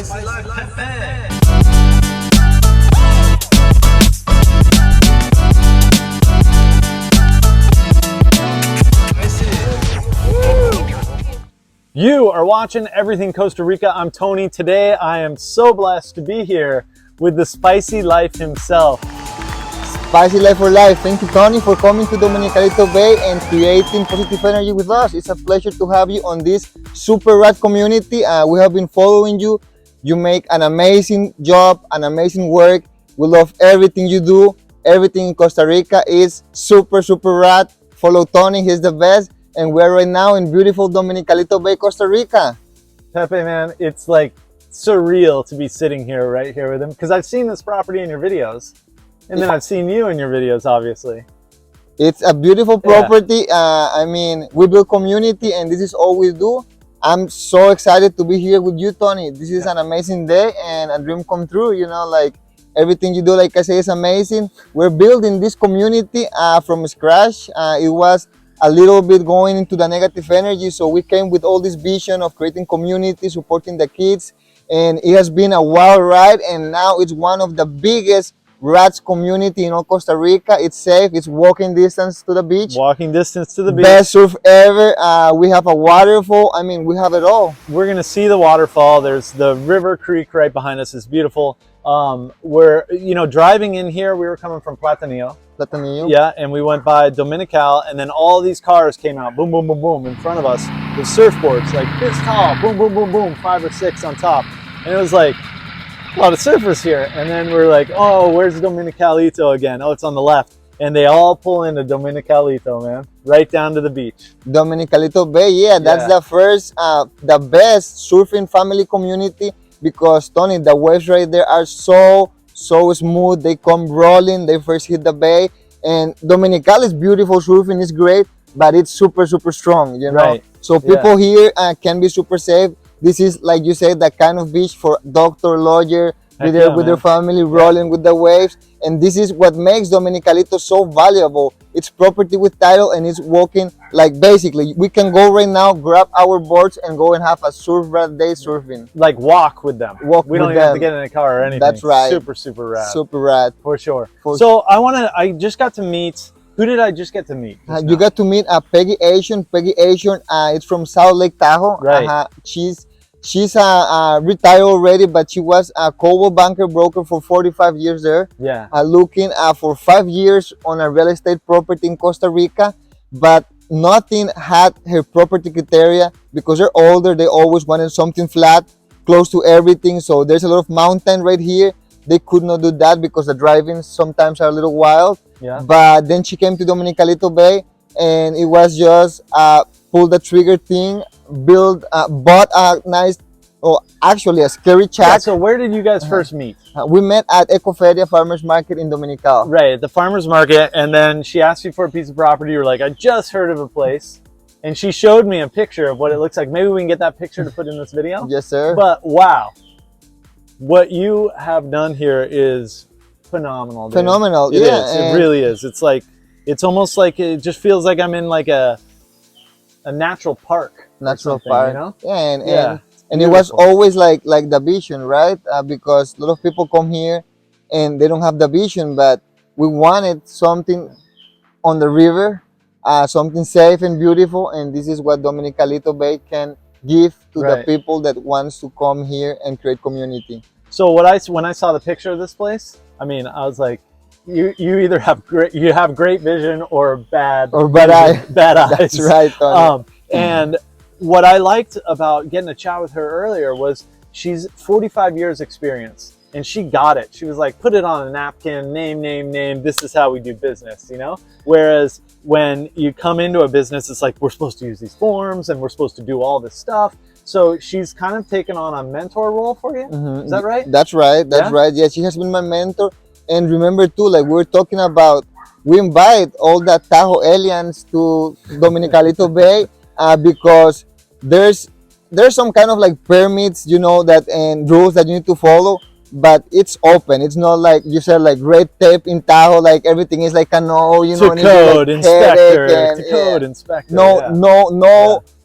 Spicy Life Pepe. You are watching Everything Costa Rica. I'm Tony. Today I am so blessed to be here with the Spicy Life himself. Spicy Life for Life. Thank you, Tony, for coming to Dominicalito Bay and creating positive energy with us. It's a pleasure to have you on this super rad community. We have been following you. You make an amazing job, an amazing work. We love everything you do. Everything in Costa Rica is super rad. Follow Tony, he's the best. And we're right now in beautiful Dominicalito Bay, Costa Rica. Pepe, man, it's like surreal to be sitting here right here with him because I've seen this property in your videos. And then I've seen you in your videos, obviously. It's a beautiful property. I mean, we build community and this is all we do. I'm so excited to be here with you, Tony. This is an amazing day and a dream come true. You know, like everything you do, like I say, is amazing. We're building this community from scratch. It was a little bit going into the negative energy. So we came with all this vision of creating community, supporting the kids. And it has been a wild ride. And now it's one of the biggest Rats community in all Costa Rica. It's safe. It's walking distance to the beach. Walking distance to the beach. Best surf ever. We have a waterfall. I mean, we have it all. We're going to see the waterfall. There's the river creek right behind us. It's beautiful. We're, driving in here, we were coming from Platanillo. Platanillo. Yeah, and we went by Dominical, and then all these cars came out, boom, boom, boom, boom, in front of us with surfboards, like this tall, boom, boom, boom, boom, 5 or 6 on top. And it was like, a lot of surfers here. And then we're like, oh, where's Dominicalito again? Oh, it's on the left. And they all pull into Dominicalito, man, right down to the beach. Dominicalito Bay, yeah, that's the first, the best surfing family community because, Tony, the waves right there are so smooth. They come rolling. They first hit the bay. And Dominical is beautiful surfing. It's great, but it's super strong, you know? Right. So people here can be super safe. This is, like you said, that kind of beach for doctor, lawyer, with their family, rolling with the waves. And this is what makes Dominicalito so valuable. It's property with title and it's walking, like basically, we can go right now, grab our boards and go and have a surf rad day surfing. Like walk with them. We don't even have to get in a car or anything. That's right. Super rad. Super rad. For sure. I just got to meet, who did I just get to meet? You got to meet Peggy Asian. It's from South Lake Tahoe. Right. She's retired already, but she was a Coldwell banker broker for 45 years there. Yeah. Looking for 5 years on a real estate property in Costa Rica, but nothing had her property criteria because they're older. They always wanted something flat, close to everything. So there's a lot of mountain right here. They could not do that because the driving sometimes are a little wild. Yeah. But then she came to Dominicalito Bay, and it was just pull the trigger thing. Bought a nice, actually a scary shack. Yeah, so where did you guys first meet? We met at Ecoferia Farmers Market in Dominical. Right, at the farmer's market, and then she asked you for a piece of property. You were like, I just heard of a place. And she showed me a picture of what it looks like. Maybe we can get that picture to put in this video? Yes, sir. But wow, what you have done here is phenomenal. Dude. Phenomenal, It is. It really is. It's like, it's almost like, it just feels like I'm in like a natural park. Natural park, you know? Yeah, and it was always like the vision, right? Because a lot of people come here and they don't have the vision, but we wanted something on the river, something safe and beautiful, and this is what Dominicalito Bay can give to the people that wants to come here and create community. So when I saw the picture of this place, I mean, I was like, you either have great vision or bad eyes. That's right, Tony. And what I liked about getting a chat with her earlier was she's 45 years experience and she got it. She was like, put it on a napkin, name, this is how we do business, you know? Whereas when you come into a business, it's like, we're supposed to use these forms and we're supposed to do all this stuff. So she's kind of taken on a mentor role for you. Is that right? That's right. Right. Yeah, she has been my mentor. And remember too, like we were talking about, we invite all the Tahoe aliens to Dominicalito Bay because there's some kind of like permits, that and rules that you need to follow, but it's open. It's not like you said, like red tape in Tahoe, like everything is like a no, code inspector.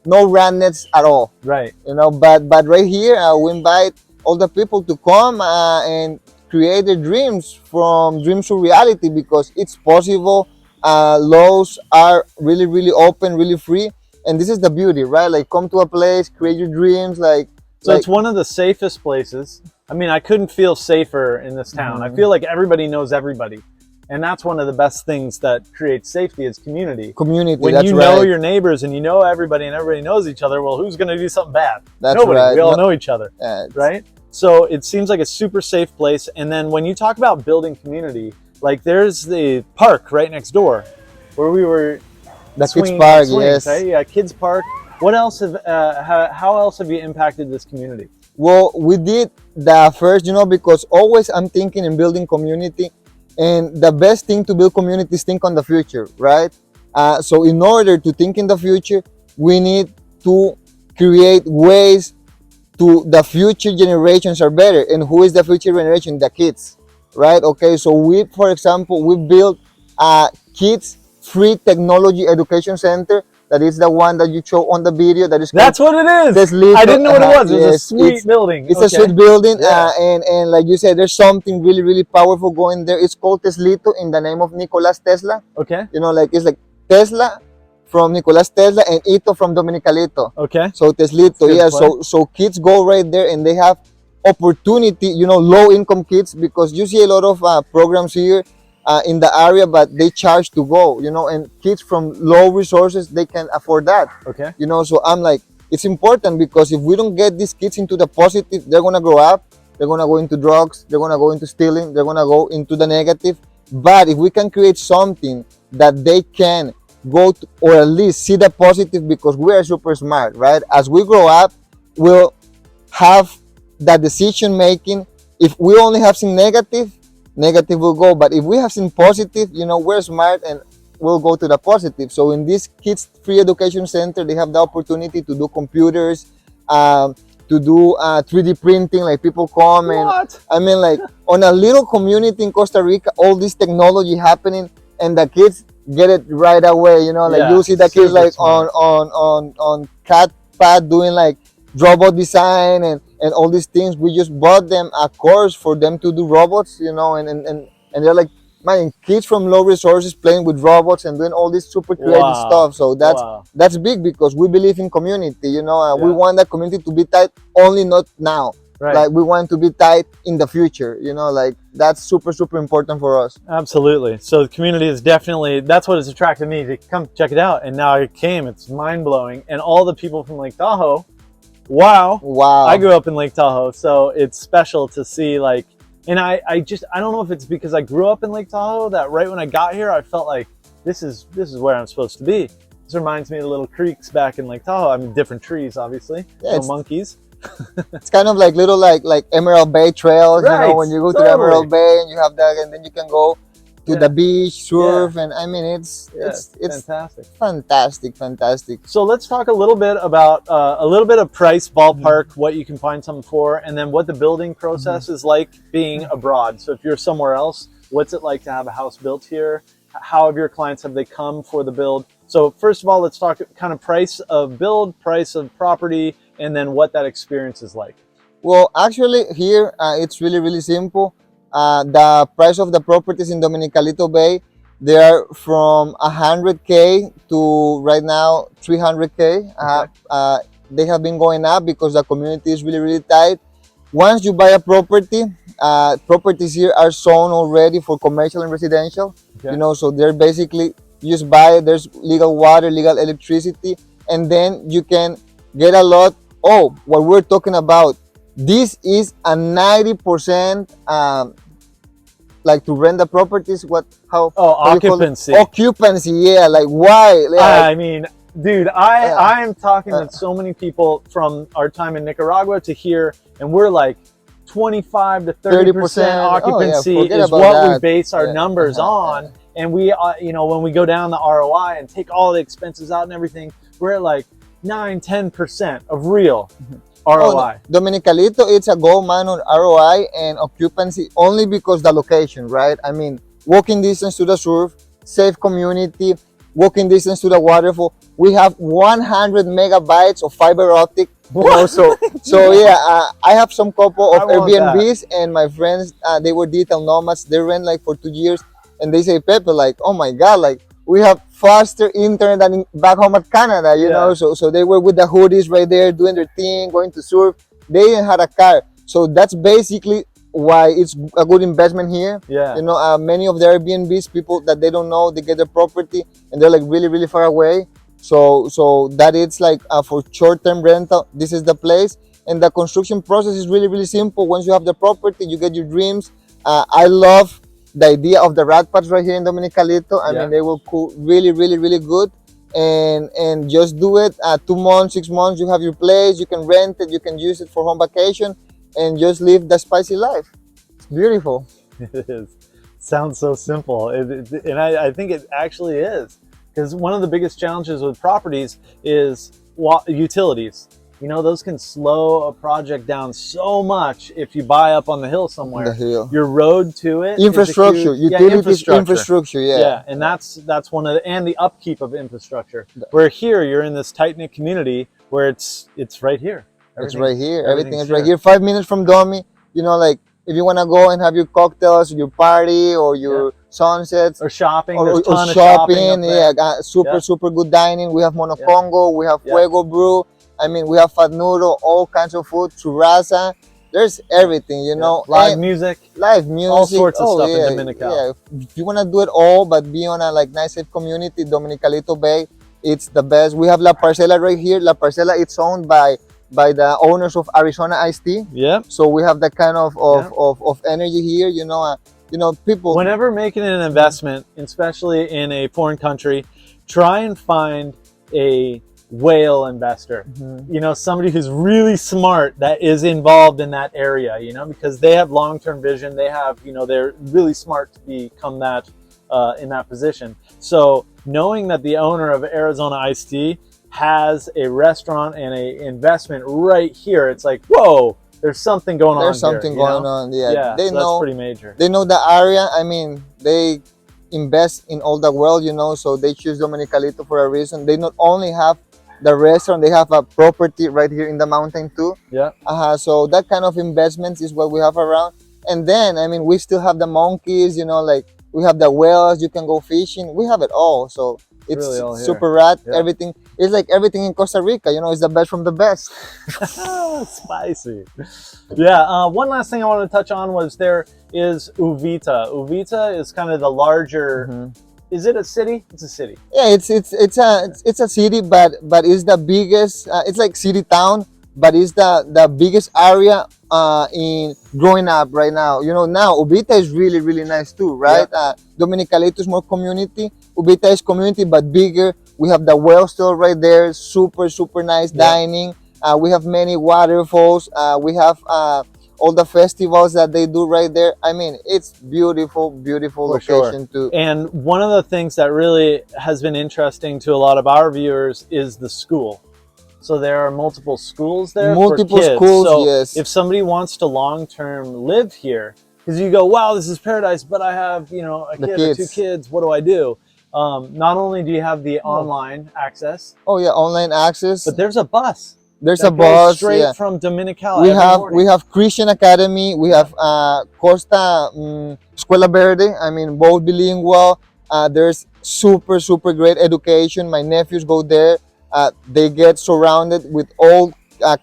No radnets at all. Right. But right here we invite all the people to come and create their dreams, from dreams to reality, because it's possible. Laws are really open, really free, and this is the beauty, right? Like, come to a place, create your dreams, So it's one of the safest places. I mean, I couldn't feel safer in this town. I feel like everybody knows everybody. And that's one of the best things that creates safety is community. Community, when that's you right. know your neighbors and you know everybody and everybody knows each other, well, who's going to do something bad? That's Nobody. right. We all know each other, Yeah, right? So it seems like a super safe place. And then when you talk about building community, like there's the park right next door where we were the kids swinging park, swings, yes. right? Yeah, kids park. What else how else have you impacted this community? Well, we did the first, because always I'm thinking in building community, and the best thing to build community is think on the future, right? So in order to think in the future, we need to create ways to the future generations are better. And who is the future generation? The kids, right? Okay, so for example, we built a kids free technology education center. That is the one that you show on the video. That's what it is. I didn't know what it was. It was a sweet building. It's a sweet building, Yeah. and like you said, there's something really powerful going there. It's called Teslito, in the name of Nikola Tesla. Okay. It's like Tesla from Nikola Tesla and Ito from Dominicalito. Okay. So Teslito, yeah. play. So kids go right there and they have opportunity. Low income kids, because you see a lot of programs here. In the area, but they charge to go, and kids from low resources, they can afford that. Okay. So I'm like, it's important, because if we don't get these kids into the positive, they're gonna grow up, they're gonna go into drugs, they're gonna go into stealing, they're gonna go into the negative. But if we can create something that they can go to, or at least see the positive, because we are super smart, right? As we grow up, we'll have that decision making. If we only have some negative will go, but if we have seen positive, we're smart and we'll go to the positive. So in this kids free education center, they have the opportunity to do computers, to do 3D printing, like people come and What? I mean, like, on a little community in Costa Rica, all this technology happening, and the kids get it right away. Yeah, you see the kids super like smart. on Rad Pad doing like robot design and all these things. We just bought them a course for them to do robots, and they're like, man, kids from low resources playing with robots and doing all this super creative Wow. stuff. So Wow. that's big, because we believe in community. We want that community to be tight, only not now. Right. Like, we want to be tight in the future. Like, that's super important for us. Absolutely. So the community is definitely, that's what has attracted me to come check it out. And now I came, it's mind blowing. And all the people from Lake Tahoe, wow. I grew up in Lake Tahoe, so it's special to see, like, and I don't know if it's because I grew up in Lake Tahoe that right when I got here, I felt like this is where I'm supposed to be. This reminds me of the little creeks back in Lake Tahoe. I mean, different trees, obviously. Yeah, no monkeys. It's kind of like little like Emerald Bay trails, Right, when you go to totally. the Emerald Bay and you have that, and then you can go to Yeah. the beach, surf, and I mean, it's fantastic. fantastic. So let's talk a little bit about of price ballpark, what you can find something for, and then what the building process is like being abroad. So if you're somewhere else, what's it like to have a house built here? How have your clients, have they come for the build? So first of all, let's talk kind of price of build, price of property, and then what that experience is like. Well, actually here, it's really simple. The price of the properties in Dominicalito Bay, they are from 100K to right now 300K. They have been going up because the community is really tight. Once you buy a property, properties here are zoned already for commercial and residential. Okay. So they're basically, you just buy it, there's legal water, legal electricity, and then you can get a lot. Oh, what we're talking about, this is a 90% like to rent the properties. How do you call it? Occupancy. Occupancy, yeah. Like, why? I mean, dude, I am talking to so many people from our time in Nicaragua to here, and we're like 25 to 30% occupancy is what we base our numbers on. And we, when we go down the ROI and take all the expenses out and everything, we're at like 9-10% of real ROI. Dominicalito, it's a gold mine on ROI and occupancy only because the location, right? I mean, walking distance to the surf, safe community, walking distance to the waterfall. We have 100 megabytes of fiber optic You know, so yeah, I have some couple I of want that. Airbnbs, and my friends, they were digital nomads. They rent like for 2 years, and they say, Pepe, like, oh my God, like we have faster internet than back home at Canada, you know. So they were with the hoodies right there, doing their thing, going to surf. They didn't have a car, so that's basically why it's a good investment here. Yeah. You know, many of the Airbnbs, people that they don't know, they get their property and they're like really, really far away. So that it's like for short-term rental, this is the place. And the construction process is really, really simple. Once you have the property, you get your dreams. I love the idea of the Rad Pads right here in Dominicalito. I mean, they will cool really, really, really good. And just do it. 2 months, 6 months, you have your place. You can rent it. You can use it for home vacation, and just live the spicy life. It's beautiful. It is. Sounds so simple, and I think it actually is. Because one of the biggest challenges with properties is utilities. You know, those can slow a project down so much if you buy up on the hill somewhere. The hill. Your road to it. Infrastructure, utilities, infrastructure. Yeah, and that's one of the, and the upkeep of infrastructure. Where here you're in this tight knit community where it's right here. It's right here. Everything is right here. 5 minutes from Domi. You know, like if you want to go and have your cocktails, your party, or your sunsets, or shopping, or ton shopping. Of Super good dining. We have Monocongo. We have Fuego Brew. I mean, we have Fat Noodle, all kinds of food, churrasca. There's everything, you know. Live music, all sorts of stuff in Dominical. Yeah, if you want to do it all, but be on a like nice safe community, Dominicalito Bay, it's the best. We have La Parcela right here. La Parcela, it's owned by the owners of Arizona Iced Tea. Yeah. So we have that kind of energy here, you know, people. Whenever making an investment, especially in a foreign country, try and find a whale investor. You know, somebody who's really smart that is involved in that area, you know, because they have long-term vision. They have, you know, they're really smart to become that in that position. So knowing that the owner of Arizona Iced Tea has a restaurant and a investment right here, it's like, whoa, there's something going on. There's something going on. Yeah, they know. That's pretty major. They know the area. I mean, they invest in all the world, you know, so they choose Dominicalito for a reason. They not only have the restaurant, they have a property right here in the mountain too. Yeah. So that kind of investments is what we have around. And then, I mean, we still have the monkeys, you know, like we have the whales, you can go fishing. We have it all. So it's really super rad. Everything. It's like everything in Costa Rica, you know, it's the best from the best. Spicy. Yeah, one last thing I wanted to touch on was there is Uvita. Uvita is kind of the larger, is it a city? It's a city. Yeah, it's a city, but it's the biggest, it's like city town, but it's the biggest area in growing up right now. You know, now Uvita is really, really nice too, right? Dominicalito is more community. Uvita is community, but bigger. We have the well still right there, super, super nice dining. We have many waterfalls. We have all the festivals that they do right there. I mean, it's beautiful, beautiful location too. And one of the things that really has been interesting to a lot of our viewers is the school. So there are multiple schools there for kids. So yes. If somebody wants to long-term live here, because you go, wow, this is paradise, but I have, you know, a kid or 2 kids, what do I do? Not only do you have the online access. Oh yeah, online access. But there's a bus. There's a bus straight from Dominical. We have Christian Academy. We have Costa Escuela Verde. I mean, both bilingual. There's super, super great education. My nephews go there. They get surrounded with all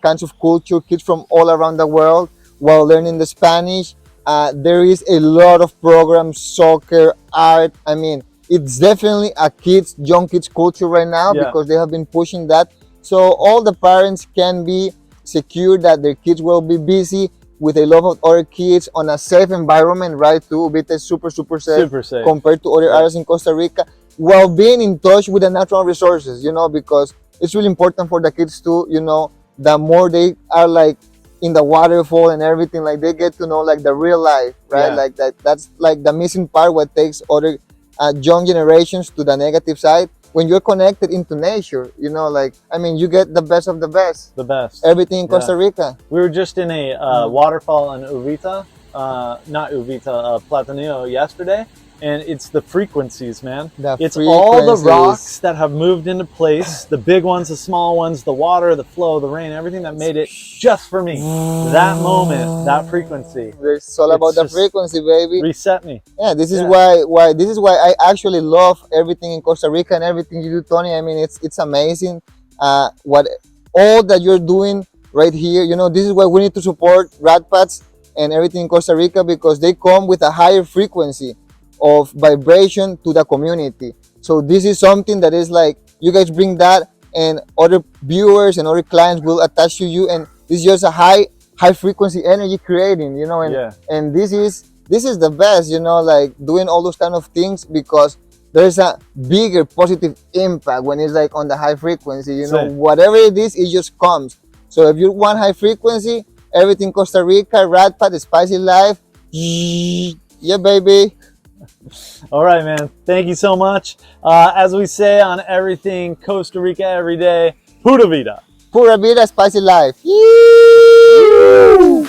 kinds of culture, kids from all around the world while learning the Spanish. There is a lot of programs, soccer, art. I mean, it's definitely a young kids culture right now because they have been pushing that. So all the parents can be secure that their kids will be busy with a lot of other kids on a safe environment, right? Too, Uvita is super, super safe compared to other areas in Costa Rica, while being in touch with the natural resources, you know, because it's really important for the kids too, you know, the more they are like in the waterfall and everything, like they get to know like the real life, right? Like that's like the missing part, what takes other young generations to the negative side. When you're connected into nature, you know, like, I mean, you get the best of the best. The best. Everything in Costa Rica. We were just in a waterfall in Uvita, not Uvita, Platanillo yesterday. and it's the frequencies, man. It's all the frequencies. rocks that have moved into place, the big ones, the small ones, the water, the flow, the rain, everything that made it just for me. That moment, that frequency. It's all about It's the just frequency, baby. reset me. Yeah, this is Yeah. why I actually love everything in Costa Rica and everything you do, Tony. I mean, it's amazing. What all that you're doing right here, you know, this is why we need to support Rad Pads and everything in Costa Rica, because they come with a higher frequency of vibration to the community. So this is something that is like, you guys bring that, and other viewers and other clients will attach to you, and this is just a high frequency energy creating, you know, and Yeah. and this is the best, you know, like doing all those kind of things, because there's a bigger positive impact when it's like on the high frequency, you know. Same. Whatever it is, it just comes. So if you want high frequency, everything Costa Rica, Rad Pad, Spicy Life, yeah, baby. All right, man. Thank you so much. As we say on everything Costa Rica every day, pura vida. Pura vida, Spicy Life. Yee!